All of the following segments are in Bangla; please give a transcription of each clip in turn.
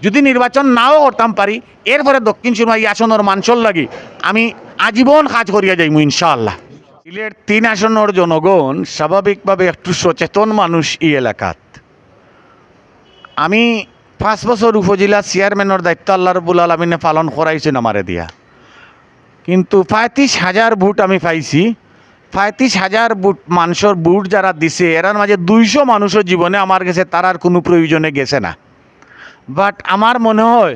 যদি নির্বাচন নাও করতাম পারি এরপরে দক্ষিণ সুরমা এই আসনের মানুষের লাগি আমি আজীবন কাজ করিয়া যাইমু ইনশাআল্লাহ। সিলেট 3 আসনের জনগণ স্বাভাবিকভাবে একটু সচেতন মানুষ এই এলাকাত। আমি 5 বছর উপজেলা চেয়ারম্যানের দায়িত্ব আল্লাহ রাব্বুল আলামিনে পালন করাইছেন আমারে দিয়া, কিন্তু 35,000 ভোট আমি পাইছি। 35,000 ভোট মানুষের ভোট যারা দিছে এরার মাঝে 200 মানুষের জীবনে আমার কাছে তারার কোনো প্রয়োজনে গেছে না। বাট আমার মনে হয়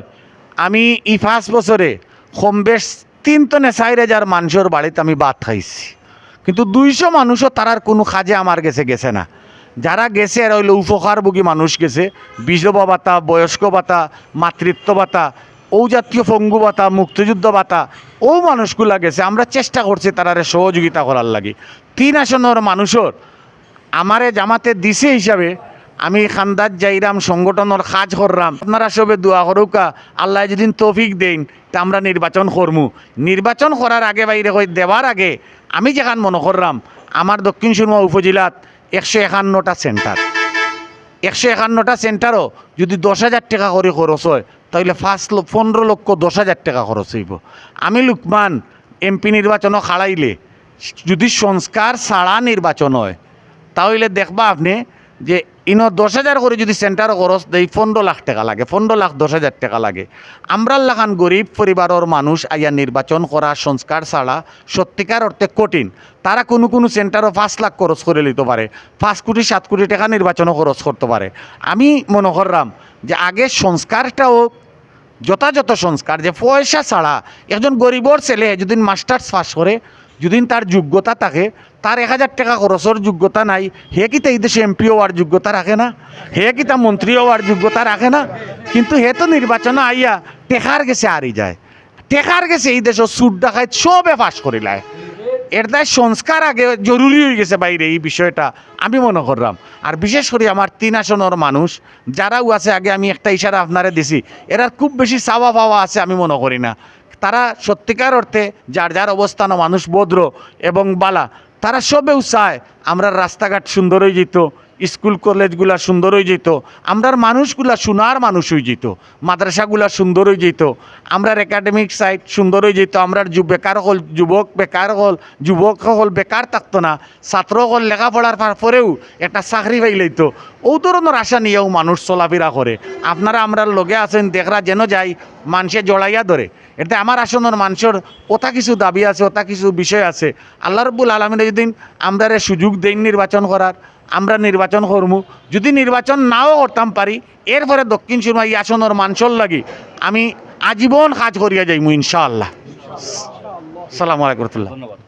আমি এই 5 বছরে কম বেশ 3-4,000 মানুষের বাড়িতে আমি ভাত খাইছি, কিন্তু 200 মানুষও তারার কোনো কাজে আমার গেছে না। যারা গেছে এরা হইলো উপকারভোগী মানুষ গেছে, বিধবা ভাতা, বয়স্ক ভাতা, মাতৃত্ব ভাতা, ও জাতীয় পঙ্গু ভাতা, মুক্তিযুদ্ধ ভাতা, ও মানুষগুলা গেছে। আমরা চেষ্টা করছি তারারে সহযোগিতা করার লাগি। 3 আসনের মানুষের আমারে জামাতে দিছে হিসাবে আমি খান্দাত যাইরাম, সংগঠনের কাজ করলাম। আপনারা সবে দোয়া করুকা আল্লাহ যেদিন তৌফিক দেন তা আমরা নির্বাচন করমু। নির্বাচন করার আগে বাইরে কই দেওয়ার আগে আমি যেখান মনে করলাম আমার দক্ষিণ সুরমা উপজেলাত 151টা সেন্টার, 151টা সেন্টারও যদি 10,000 টাকা করে খরচ হয় তাহলে 15 লক্ষ 10,000 টাকা খরচ হইব। আমি লুকমান এমপি নির্বাচনও খাড়াইলে যদি সংস্কার ছাড়া নির্বাচন হয় তাহলে দেখবা আপনি যে 10,000 করে যদি সেন্টার খরচ দেয় 15 লাখ টাকা লাগে, 15 লাখ 10,000 টাকা লাগে। আমরার লাখান গরিব পরিবারের মানুষ আইয়া নির্বাচন করা সংস্কার ছাড়া সত্যিকার অর্থে কঠিন। তারা কোনো সেন্টারও 5 লাখ খরচ করে নিতে পারে, 5 কোটি 7 কোটি টাকা নির্বাচনও খরচ করতে পারে। আমি মনে করলাম যে আগে সংস্কারটাও যথাযথ সংস্কার, যে পয়সা ছাড়া একজন গরিবর ছেলে যদি মাস্টার্স পাস করে, যদি তার যোগ্যতা থাকে, তার 1,000 টাকা খরচের যোগ্যতা নাই, হে কি এই দেশে এমপি হওয়ার যোগ্যতা রাখে না? হে কি তা মন্ত্রী হওয়ার যোগ্যতা রাখে না? কিন্তু হে তো নির্বাচনে আইয়া টেকার গেছে হারি যায়, টেকার গেছে এই দেশের সুদ ডাকায় সবে পাস করিলায়। এর তাই সংস্কার আগে জরুরি হয়ে গেছে বাইরে এই বিষয়টা আমি মনে করলাম। আর বিশেষ করে আমার 3 আসনের মানুষ যারাও আছে, আগে আমি একটা ইশারা আপনারে দিছি, এরার খুব বেশি চাওয়া পাওয়া আছে আমি মনে করি না। তারা সত্যিকার অর্থে যার যার অবস্থান মানুষ ভদ্র এবং বালা, তারা সবেও চায় আমরা রাস্তাঘাট সুন্দর হয়ে যেত, স্কুল কলেজগুলা সুন্দর হয়ে যেত, আমরার মানুষগুলা সোনার মানুষ হয়ে যেত, মাদ্রাসাগুলা সুন্দর হয়ে যেত, আমরার একাডেমিক সাইট সুন্দর হয়ে যেত, আমরার বেকার হল যুবক বেকার হল যুবক হল বেকার থাকতো না, ছাত্র হল লেখাপড়ার পরেও একটা চাকরি পাইলেইতো। ও ধরনের আশা নিয়েও মানুষ চলাফেরা করে। আপনারা আমরার লগে আছেন দেখরা যেন যাই মানুষে জড়াইয়া ধরে। এতে আমার আসনের মানুষের ওটা কিছু দাবি আছে, ওটা কিছু বিষয় আছে। আল্লাহ রাব্বুল আলামিন যেদিন আমরা সুযোগ দেন নির্বাচন করার, আমরা নির্বাচন করমু। যদি নির্বাচন নাও করতাম পারি এরপরে দক্ষিণ সুরমা এই আসনের মানুষের লাগি আমি আজীবন কাজ করিয়া যাইমু ইনশাআল্লাহ। আসসালামু আলাইকুম। ধন্যবাদ।